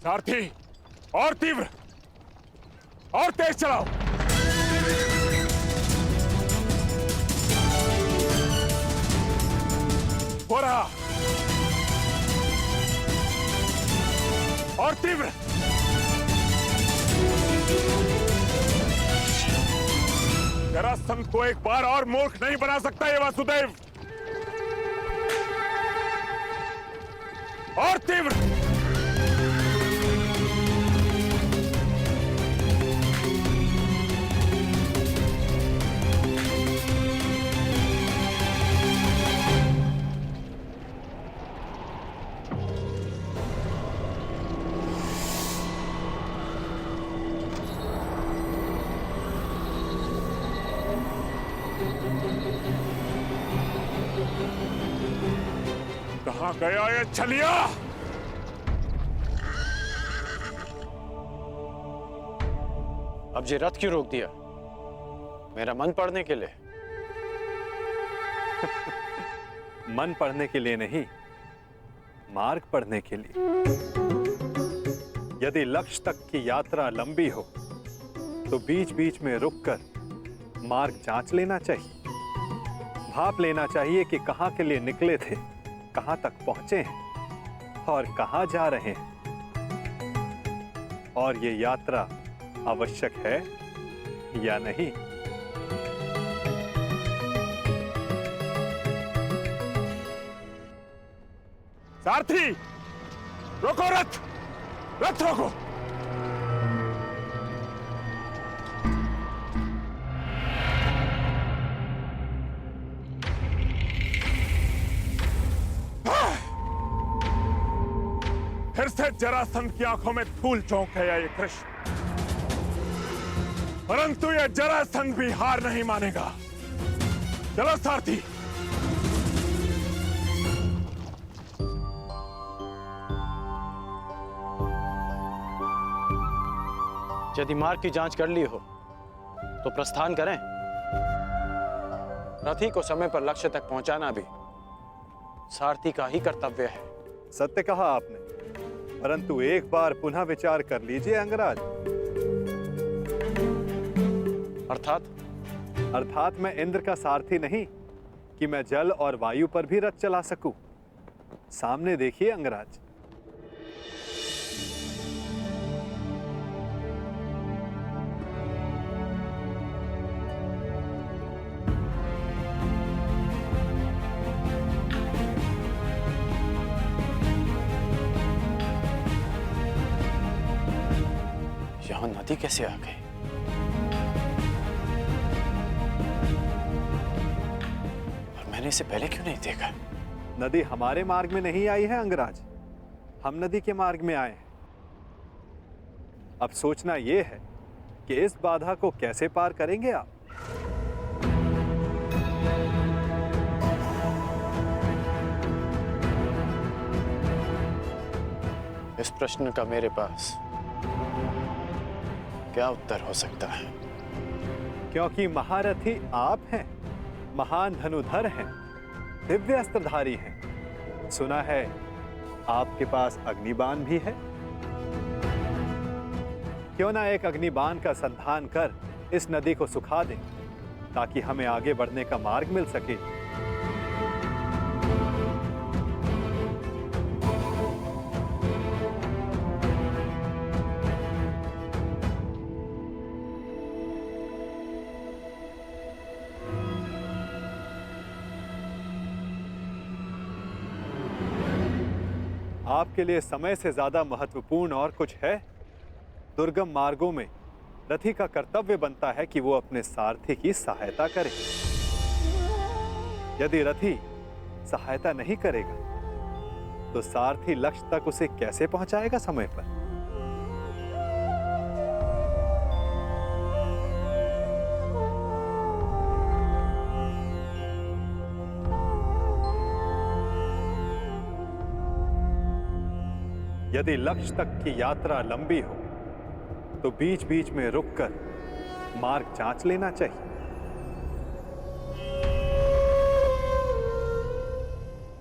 सारथी, और तीव्र और तेज चलाओ। हो रहा, और तीव्र। जरासंध को एक बार और मूर्ख नहीं बना सकता ये वासुदेव। और तीव्र। कहां गया ये छलिया? अब ये रथ क्यों रोक दिया? मेरा मन पढ़ने के लिए? मन पढ़ने के लिए नहीं, मार्ग पढ़ने के लिए। यदि लक्ष्य तक की यात्रा लंबी हो तो बीच बीच में रुककर मार्ग जांच लेना चाहिए। भाप लेना चाहिए कि कहां के लिए निकले थे, कहां तक पहुंचे हैं और कहां जा रहे हैं, और ये यात्रा आवश्यक है या नहीं। सारथी, रोको रथ, रथ रोको। फिर से जरासंध की आंखों में धूल चौंक है ये कृष्ण, परंतु यह जरासंध भी हार नहीं मानेगा। चलो सारथी। यदि मार्ग की जांच कर ली हो तो प्रस्थान करें। रथी को समय पर लक्ष्य तक पहुंचाना भी सारथी का ही कर्तव्य है। सत्य कहा आपने, परंतु एक बार पुनः विचार कर लीजिए अंगराज। अर्थात मैं इंद्र का सारथी नहीं कि मैं जल और वायु पर भी रथ चला सकूं। सामने देखिए अंगराज। यहां नदी कैसे आ गई? और मैंने इसे पहले क्यों नहीं देखा? नदी हमारे मार्ग में नहीं आई है अंगराज, हम नदी के मार्ग में आए हैं। अब सोचना यह है कि इस बाधा को कैसे पार करेंगे आप। इस प्रश्न का मेरे पास क्या उत्तर हो सकता है? क्योंकि महारथी आप हैं, महान धनुधर हैं, दिव्य अस्त्रधारी हैं। सुना है आपके पास अग्निबाण भी है। क्यों ना एक अग्निबाण का संधान कर इस नदी को सुखा दें, ताकि हमें आगे बढ़ने का मार्ग मिल सके। आपके लिए समय से ज्यादा महत्वपूर्ण और कुछ है? दुर्गम मार्गों में रथी का कर्तव्य बनता है कि वो अपने सारथी की सहायता करे। यदि रथी सहायता नहीं करेगा तो सारथी लक्ष्य तक उसे कैसे पहुंचाएगा समय पर? यदि लक्ष्य तक की यात्रा लंबी हो तो बीच बीच में रुककर मार्ग जांच लेना चाहिए।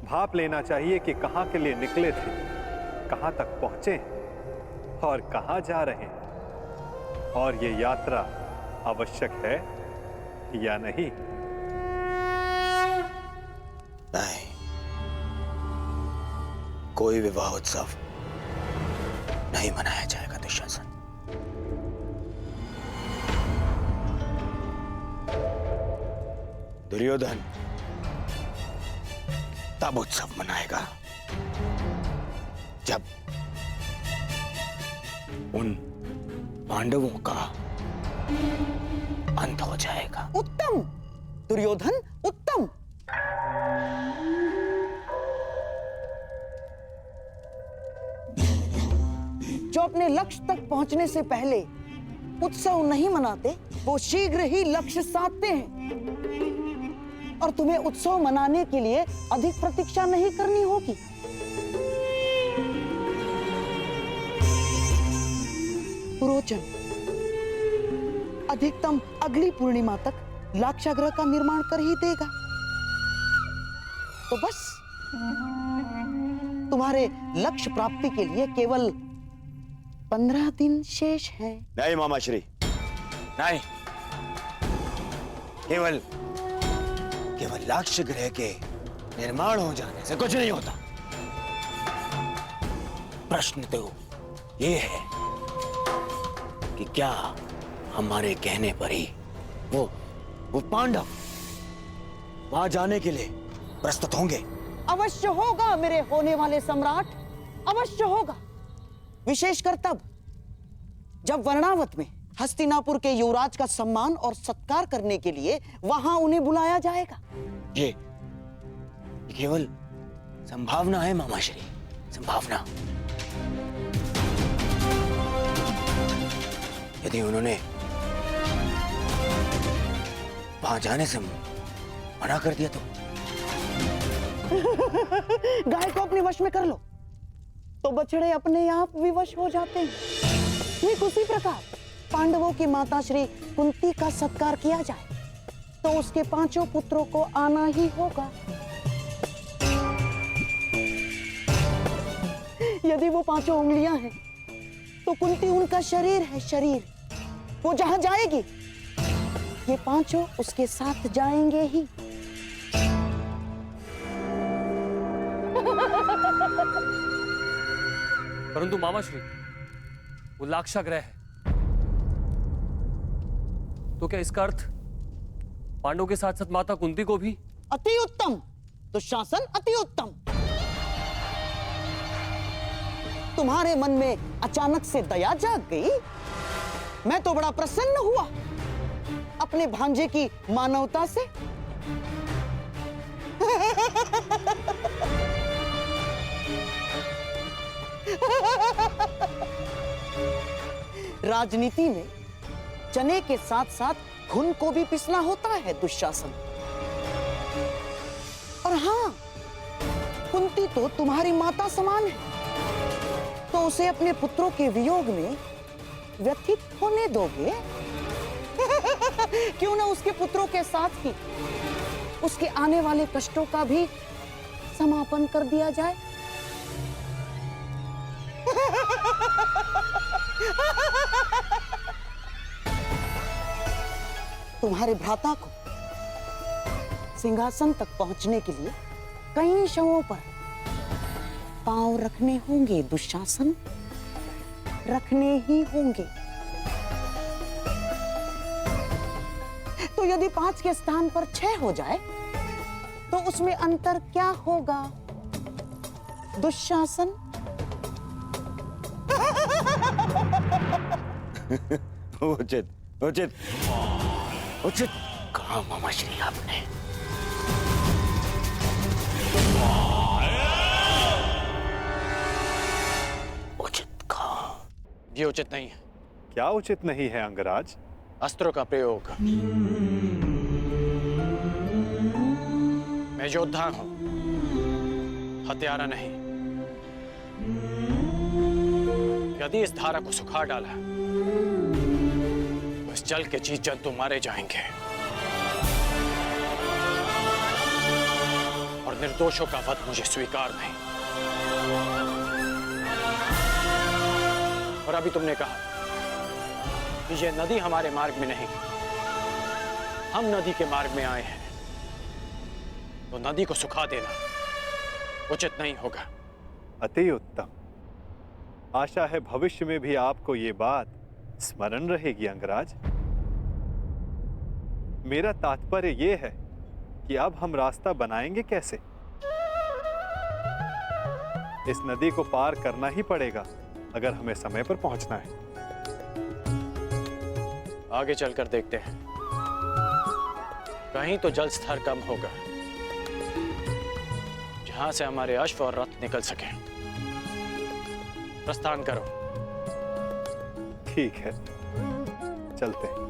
भाप लेना चाहिए कि कहां के लिए निकले थे, कहां तक पहुंचे हैं और कहां जा रहे हैं, और ये यात्रा आवश्यक है या नहीं? नहीं, कोई विवाह उत्सव नहीं मनाया जाएगा दुशासन। दुर्योधन तब उत्सव मनाएगा जब उन पांडवों का अंत हो जाएगा। उत्तम दुर्योधन, उत्तम। जो अपने लक्ष्य तक पहुंचने से पहले उत्सव नहीं मनाते, वो शीघ्र ही लक्ष्य साधते हैं। और तुम्हें उत्सव मनाने के लिए अधिक प्रतीक्षा नहीं करनी होगी। पुरोचन अधिकतम अगली पूर्णिमा तक लाक्षागृह का निर्माण कर ही देगा। तो बस तुम्हारे लक्ष्य प्राप्ति के लिए केवल 15 दिन शेष हैं। नहीं मामाश्री, नहीं। केवल लक्ष्य गृह के निर्माण हो जाने से कुछ नहीं होता। प्रश्न तो ये है कि क्या हमारे कहने पर ही वो पांडव वहां जाने के लिए प्रस्तुत होंगे? अवश्य होगा मेरे होने वाले सम्राट, अवश्य होगा। विशेषकर तब जब वर्णावत में हस्तिनापुर के युवराज का सम्मान और सत्कार करने के लिए वहां उन्हें बुलाया जाएगा। ये केवल संभावना है मामाश्री, संभावना। यदि उन्होंने वहां जाने से मना कर दिया तो गाय को अपने वश में कर लो तो बछड़े अपने आप विवश हो जाते हैं। ठीक उसी प्रकार पांडवों की माता श्री कुंती का सत्कार किया जाए तो उसके 5 पुत्रों को आना ही होगा। यदि वो 5 उंगलियां हैं तो कुंती उनका शरीर है, शरीर। वो जहां जाएगी ये 5 उसके साथ जाएंगे ही। परंतु मामाश्री, वो लाक्षागृह है, तो क्या इसका अर्थ पांडवों के साथ साथ माता कुंती को भी? अति उत्तम दुशासन, अति उत्तम। तुम्हारे मन में अचानक से दया जाग गई। मैं तो बड़ा प्रसन्न हुआ अपने भांजे की मानवता से। राजनीति में चने के साथ साथ घुन को भी पिसना होता है दुशासन। और हाँ, कुंती तो तुम्हारी माता समान है, तो उसे अपने पुत्रों के वियोग में व्यथित होने दोगे? क्यों ना उसके पुत्रों के साथ ही उसके आने वाले कष्टों का भी समापन कर दिया जाए। तुम्हारे भ्राता को सिंहासन तक पहुंचने के लिए कई शवों पर पांव रखने होंगे दुशासन, रखने ही होंगे। तो यदि 5 के स्थान पर 6 हो जाए तो उसमें अंतर क्या होगा दुशासन? उचित उचित उचित कहा मामाश्री आपने। उचित कहा। ये उचित नहीं है। क्या उचित नहीं है अंगराज? अस्त्रों का प्रयोग। मैं योद्धा हूं, हत्यारा नहीं। यदि इस धारा को सुखा डाला तो इस जल के जीव जंतु मारे जाएंगे और निर्दोषों का वध मुझे स्वीकार नहीं। और अभी तुमने कहा कि ये नदी हमारे मार्ग में नहीं, हम नदी के मार्ग में आए हैं, तो नदी को सुखा देना उचित नहीं होगा। अति उत्तम। आशा है भविष्य में भी आपको ये बात स्मरण रहेगी अंगराज। मेरा तात्पर्य ये है कि अब हम रास्ता बनाएंगे कैसे? इस नदी को पार करना ही पड़ेगा अगर हमें समय पर पहुंचना है। आगे चलकर देखते हैं, कहीं तो जल स्तर कम होगा जहां से हमारे अश्व और रथ निकल सके। प्रस्थान करो। ठीक है, चलते हैं।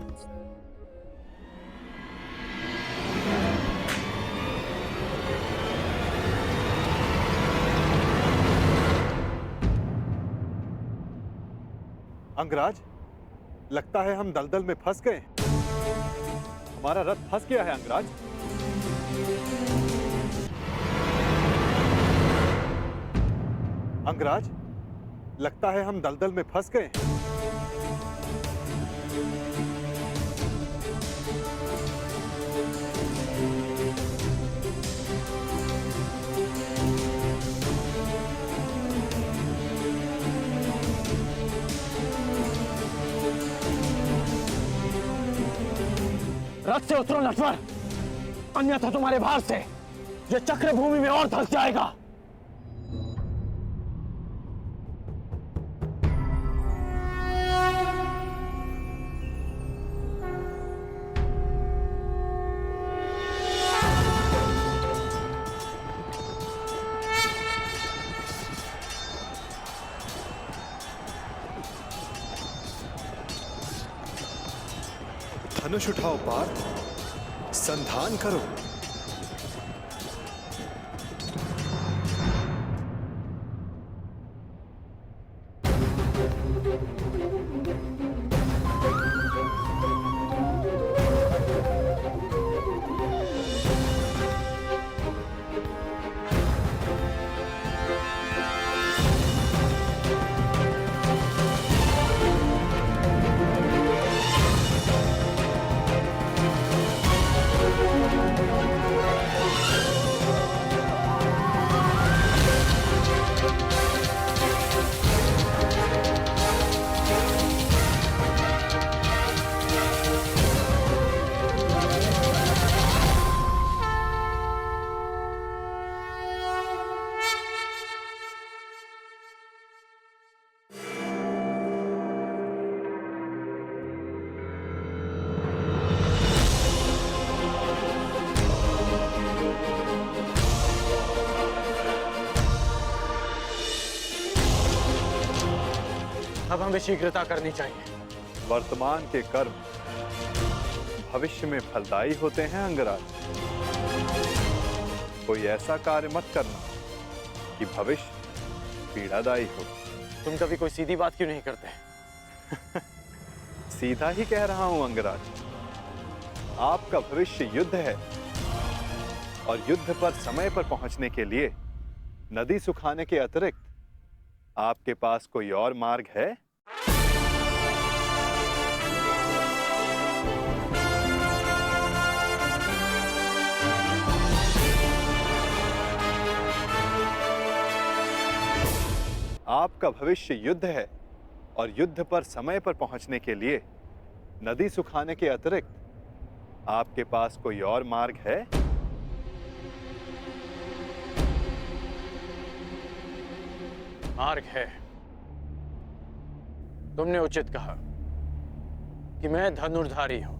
अंगराज, लगता है हम दलदल में फंस गए। हमारा रथ फंस गया है अंगराज। अंगराज, लगता है हम दलदल में फंस गए। रथ से उतरो नटवर, अन्यथा तुम्हारे भार से ये चक्र भूमि में और धंस जाएगा। धनुष उठाओ पार्थ, संधान करो। अब हमें शीघ्रता करनी चाहिए। वर्तमान के कर्म भविष्य में फलदायी होते हैं अंगराज। कोई ऐसा कार्य मत करना कि भविष्य पीड़ादायी हो। तुम कभी कोई सीधी बात क्यों नहीं करते? सीधा ही कह रहा हूं अंगराज। आपका भविष्य युद्ध है और युद्ध पर समय पर पहुंचने के लिए नदी सुखाने के अतिरिक्त आपके पास कोई और मार्ग है? आपका भविष्य युद्ध है और युद्ध पर समय पर पहुंचने के लिए नदी सुखाने के अतिरिक्त आपके पास कोई और मार्ग है? मार्ग है। तुमने उचित कहा कि मैं धनुर्धारी हूं।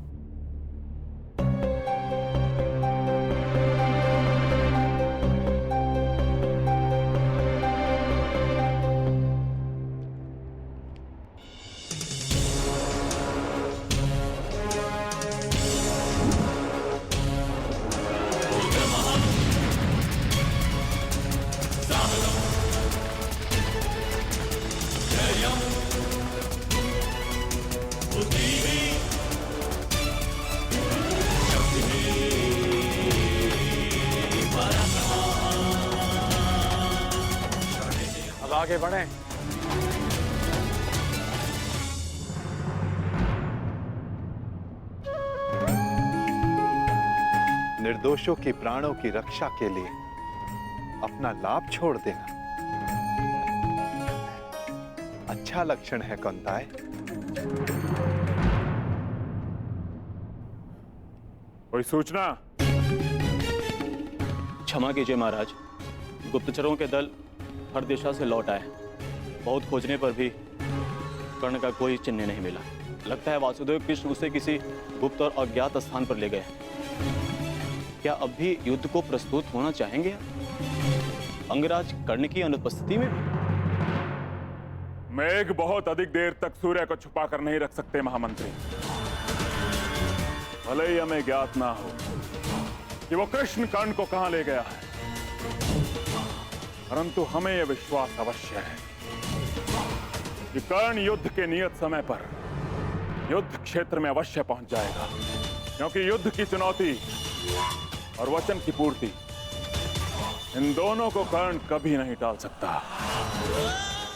अब आगे बढ़ें। निर्दोषों की प्राणों की रक्षा के लिए अपना लाभ छोड़ देना अच्छा लक्षण है कुंताय। कोई सूचना? क्षमा कीजिए महाराज, गुप्तचरों के दल हर दिशा से लौट आए। बहुत खोजने पर भी कर्ण का कोई चिन्ह नहीं मिला। लगता है वासुदेव कृष्ण उसे किसी गुप्त और अज्ञात स्थान पर ले गए। क्या अब भी युद्ध को प्रस्तुत होना चाहेंगे अंगराज कर्ण की अनुपस्थिति में भी? मेघ बहुत अधिक देर तक सूर्य को छुपा कर नहीं रख सकते महामंत्री। भले ही हमें ज्ञात ना हो कि वो कृष्ण कर्ण को कहां ले गया है, परंतु हमें यह विश्वास अवश्य है कि कर्ण युद्ध के नियत समय पर युद्ध क्षेत्र में अवश्य पहुंच जाएगा, क्योंकि युद्ध की चुनौती और वचन की पूर्ति, इन दोनों को कर्ण कभी नहीं टाल सकता।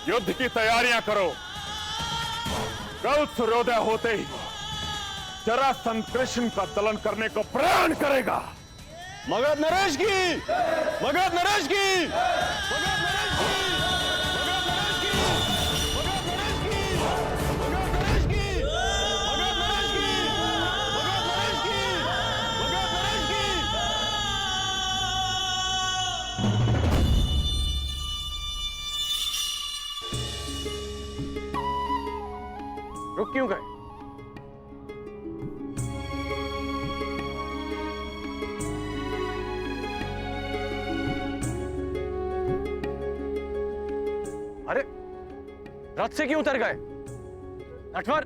युद्ध की तैयारियां करो। कल सूर्योदय होते ही जरासंध कृष्ण का दलन करने को प्रण करेगा। मगध नरेश की! मगध नरेश की! मगध नरेश की! मगध नरेश की! मगध नरेश की! मगध नरेश की! मगध नरेश की! मगध नरेश की! मगध नरेश की! रुक क्यों गए? अरे रथ से क्यों उतर गए? नटवर,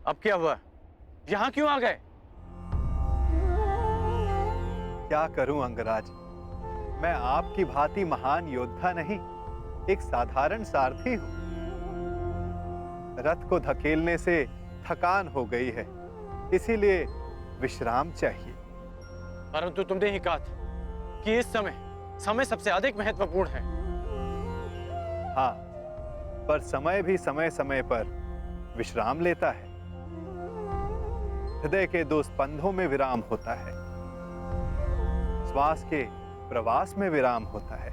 अब क्या हुआ? यहां क्यों आ गए? क्या करूं अंगराज, मैं आपकी भांति महान योद्धा नहीं, एक साधारण सारथी हूं। रथ को धकेलने से थकान हो गई है, इसीलिए विश्राम चाहिए। परंतु तुमने ही कहा था कि इस समय सबसे अधिक महत्वपूर्ण है। हाँ, पर समय भी समय समय पर विश्राम लेता है। हृदय के 2 स्पंदों में विराम होता है, श्वास के प्रवास में विराम होता है,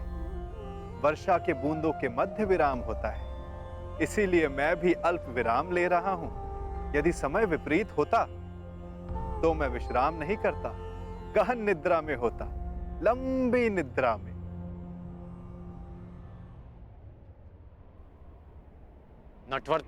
वर्षा के बूंदों के मध्य विराम होता है। इसीलिए मैं भी अल्प विराम ले रहा हूं। यदि समय विपरीत होता तो मैं विश्राम नहीं करता, गहन निद्रा में होता, लंबी निद्रा में। नटवर,